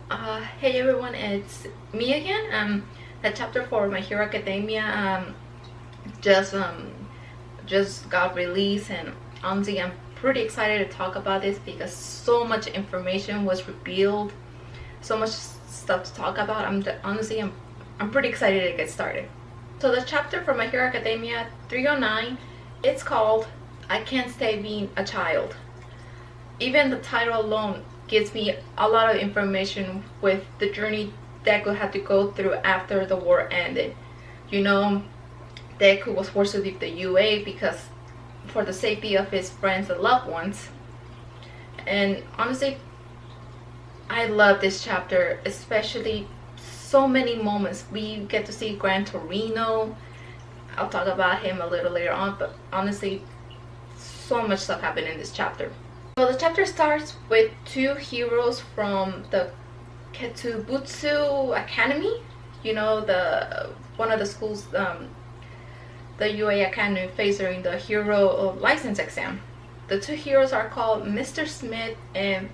Hey everyone, it's me again. The chapter for My Hero Academia just um, just got released, and honestly, I'm pretty excited to talk about this because so much information was revealed, so much stuff to talk about. I'm pretty excited to get started. So the chapter for My Hero Academia 309, it's called "I Can't Stay Being a Child." Even the title alone gives me a lot of information with the journey Deku had to go through after the war ended. You know, Deku was forced to leave the UA because for the safety of his friends and loved ones. And honestly, I love this chapter, especially so many moments. We get to see Gran Torino. I'll talk about him a little later on, but honestly, so much stuff happened in this chapter. So the chapter starts with two heroes from the Ketubutsu Academy. You know, the one of the schools the UA Academy faced during the hero license exam. The two heroes are called Mr. Smith and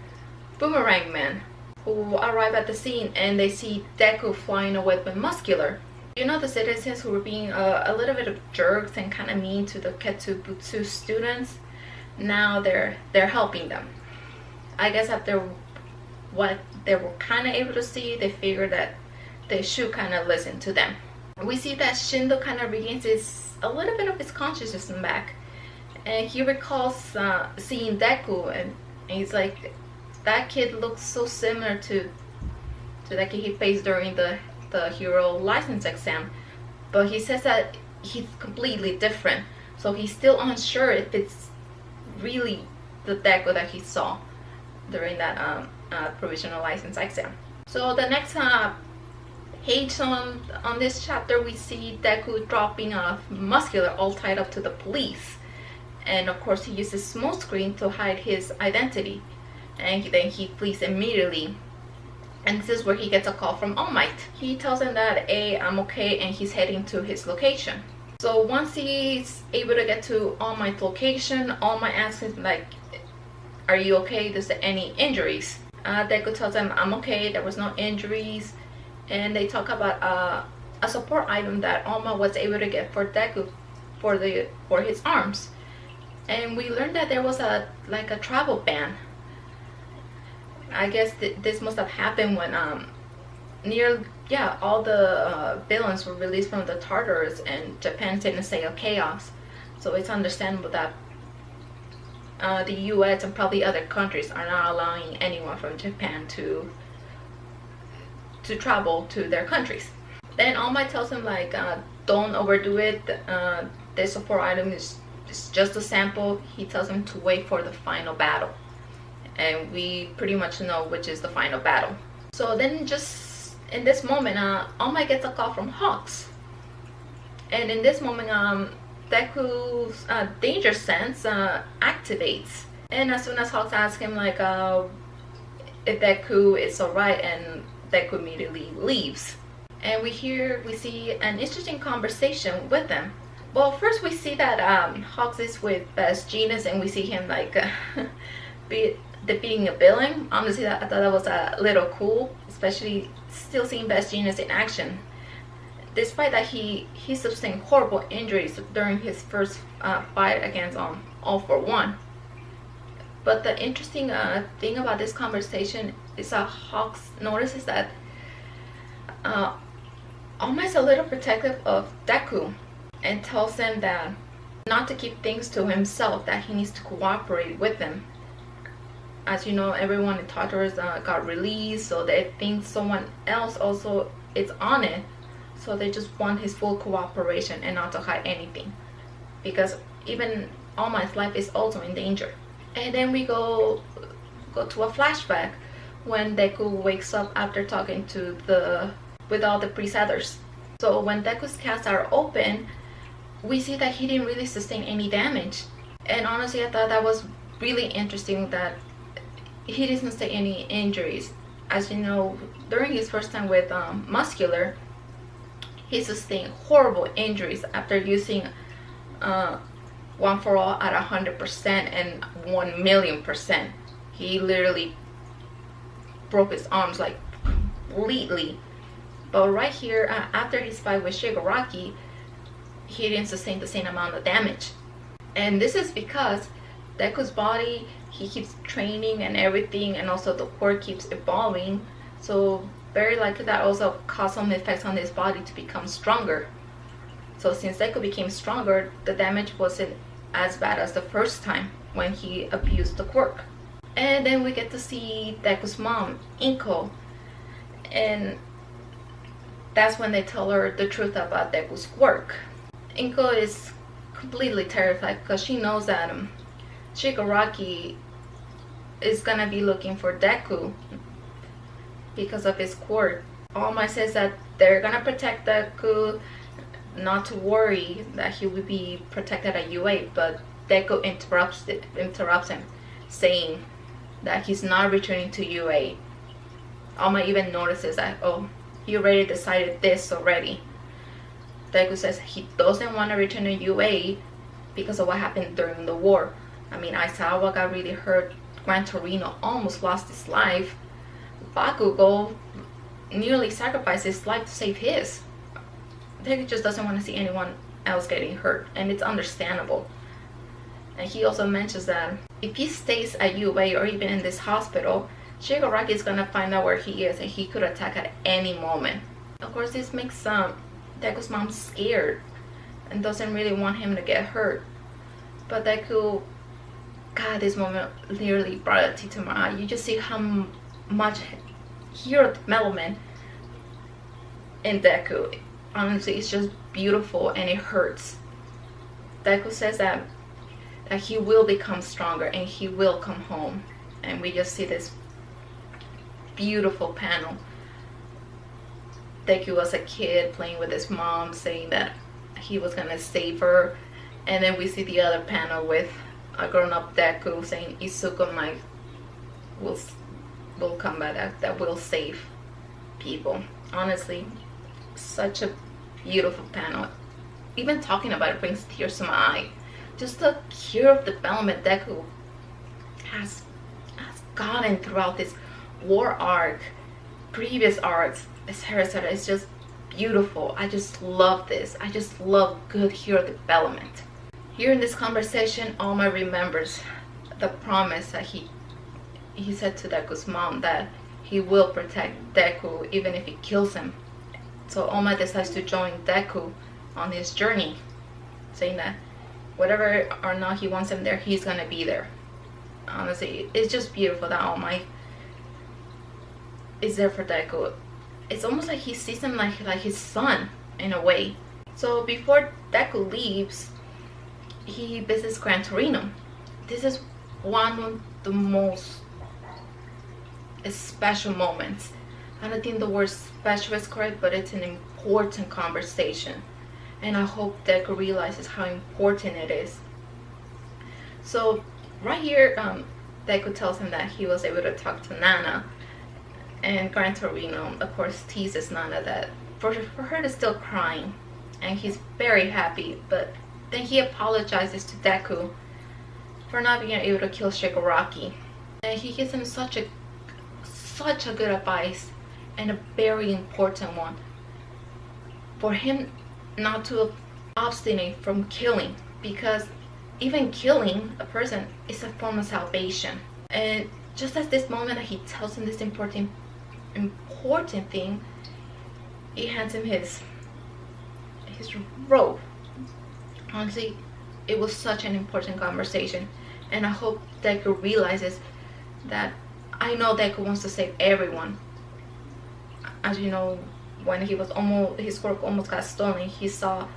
Boomerang Man, who arrive at the scene and they see Deku flying away with Muscular. You know, the citizens who were being a little bit of jerks and kind of mean to the Ketubutsu students. Now they're helping them. I guess after what they were kind of able to see, they figured that they should kind of listen to them. We see that Shindo kind of regains a little bit of his consciousness back, and he recalls seeing Deku, and he's like, that kid looks so similar to that kid he faced during the hero license exam, but he says that he's completely different, so he's still unsure if it's really the Deku that he saw during that provisional license exam. So the next page on this chapter, we see Deku dropping off Muscular all tied up to the police, and of course he uses smoke screen to hide his identity, and then he flees immediately. And this is where he gets a call from All Might. He tells him that, hey, I'm okay, and he's heading to his location. So once he's able to get to All Might's location, All Might asks him, like, are you okay? Is there any injuries? Deku tells him, I'm okay, there was no injuries. And they talk about a support item that All Might was able to get for Deku for his arms. And we learned that there was a travel ban. I guess this must have happened when all the villains were released from the Tartars and Japan's in a state of chaos. So it's understandable that the US and probably other countries are not allowing anyone from Japan to travel to their countries. Then All Might tells him, like, don't overdo it. This support item is just a sample. He tells him to wait for the final battle, and we pretty much know which is the final battle. So then just in this moment, All Might gets a call from Hawks, and in this moment Deku's danger sense activates, and as soon as Hawks asks him, like, if Deku is alright, and Deku immediately leaves. And we see an interesting conversation with them. Well, first we see that Hawks is with Best Genius, and we see him like defeating a villain. Honestly, I thought that was a little cool, especially still seeing Best Genius in action. Despite that he sustained horrible injuries during his first fight against All For One. But the interesting thing about this conversation is that Hawks notices that All Might's a little protective of Deku, and tells him that not to keep things to himself, that he needs to cooperate with him. As you know, everyone in Tartarus got released, so they think someone else also is on it, so they just want his full cooperation and not to hide anything, because even All Might's life is also in danger. And then we go to a flashback when Deku wakes up after talking with all the priest-others. So when Deku's casts are open, we see that he didn't really sustain any damage. And honestly, I thought that was really interesting that he didn't sustain any injuries. As you know, during his first time with Muscular, he sustained horrible injuries after using One for All at 100% and 1,000,000%. He literally broke his arms like completely. But right here, after his fight with Shigaraki, he didn't sustain the same amount of damage. And this is because Deku's body, he keeps training and everything, and also the quirk keeps evolving. So very likely that also caused some effects on his body to become stronger. So since Deku became stronger, the damage wasn't as bad as the first time when he abused the quirk. And then we get to see Deku's mom, Inko, and that's when they tell her the truth about Deku's quirk. Inko is completely terrified because she knows that Shigaraki is gonna be looking for Deku because of his quirk. All Might says that they're gonna protect Deku, not to worry that he will be protected at UA, but Deku interrupts him, saying that he's not returning to UA. All Might even notices that, oh, he already decided this already. Deku says he doesn't want to return to UA because of what happened during the war. I mean, Aizawa got really hurt, Gran Torino almost lost his life, Bakugo nearly sacrificed his life to save his. Deku just doesn't want to see anyone else getting hurt, and it's understandable. And he also mentions that if he stays at UA or even in this hospital, Shigaraki is gonna find out where he is and he could attack at any moment. Of course, this makes Deku's mom scared and doesn't really want him to get hurt. But Deku, God, this moment literally brought a tear to my eye. You just see how much hero development in Deku. Honestly, it's just beautiful and it hurts. Deku says that he will become stronger and he will come home. And we just see this beautiful panel. Deku was a kid playing with his mom, saying that he was gonna save her. And then we see the other panel with a grown-up Deku saying Izuku might will come back, that will save people. Honestly, such a beautiful panel. Even talking about it brings tears to my eye. Just the hero development Deku has gotten throughout this war arc, previous arcs, etc. It's just beautiful. I just love this. I just love good hero development. Here in this conversation, All Might remembers the promise that he said to Deku's mom, that he will protect Deku even if he kills him. So All Might decides to join Deku on his journey, saying that whatever or not he wants him there, he's gonna be there. Honestly, it's just beautiful that All Might is there for Deku. It's almost like he sees him like his son in a way. So before Deku leaves, he visits Gran Torino. This is one of the most special moments. I don't think the word special is correct, but it's an important conversation. And I hope Deku realizes how important it is. So right here, Deku tells him that he was able to talk to Nana. And Gran Torino, of course, teases Nana that for her to still crying. And he's very happy, but then he apologizes to Deku for not being able to kill Shigaraki. And he gives him such a good advice, and a very important one, for him not to abstain from killing, because even killing a person is a form of salvation. And just at this moment that he tells him this important thing, he hands him his robe. Honestly, it was such an important conversation, and I hope Deku realizes that, I know Deku wants to save everyone. As you know, when his quirk almost got stolen, he saw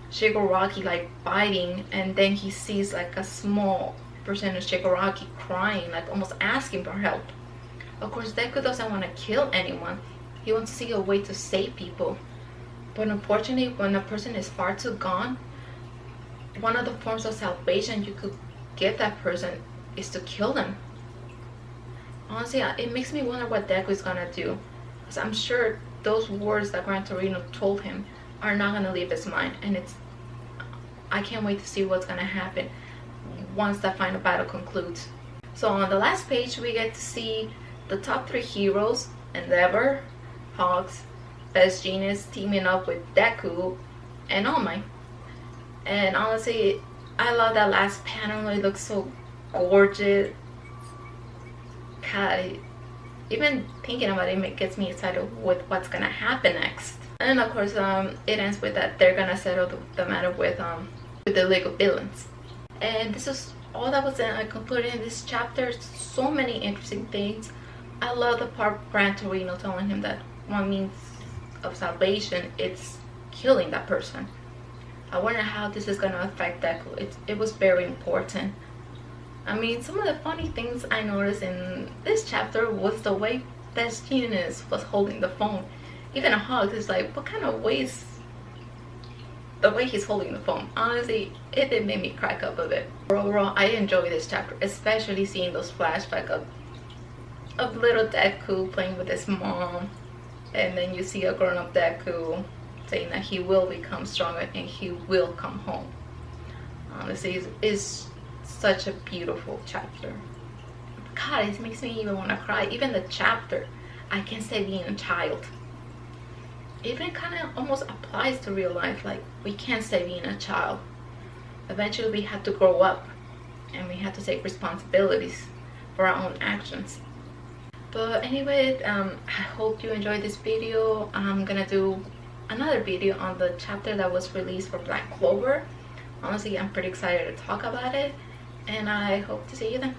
Shigaraki like biting, and then he sees like a small percent of Shigaraki crying, like almost asking for help. Of course, Deku doesn't want to kill anyone. He wants to see a way to save people. But unfortunately, when a person is far too gone, one of the forms of salvation you could give that person is to kill them. Honestly, it makes me wonder what Deku is gonna do, because I'm sure those words that Gran Torino told him are not gonna leave his mind, and I can't wait to see what's gonna happen once that final battle concludes. So on the last page, we get to see the top 3 heroes: Endeavor, Hawks, Best Genius teaming up with Deku and All Might. And honestly, I love that last panel. It looks so gorgeous. God, even thinking about it gets me excited with what's gonna happen next. And of course, it ends with that they're gonna settle the matter with the League of Villains. And this is all that was concluded in this chapter. So many interesting things. I love the part Gran Torino telling him that one means of salvation it's killing that person. I wonder how this is gonna affect Deku. It was very important. I mean, some of the funny things I noticed in this chapter was the way Best Genius was holding the phone. Even a hug is like, what kind of ways? The way he's holding the phone. Honestly, it did make me crack up a bit. Overall, I enjoyed this chapter, especially seeing those flashbacks of little Deku playing with his mom, and then you see a grown-up Deku saying that he will become stronger and he will come home. Honestly, it's such a beautiful chapter. God, it makes me even want to cry. Even the chapter, I can't say being a child. Even kind of almost applies to real life. Like, we can't stay being a child. Eventually we have to grow up and we have to take responsibilities for our own actions. But anyway, I hope you enjoyed this video. I'm gonna do another video on the chapter that was released for Black Clover. Honestly, I'm pretty excited to talk about it, and I hope to see you then.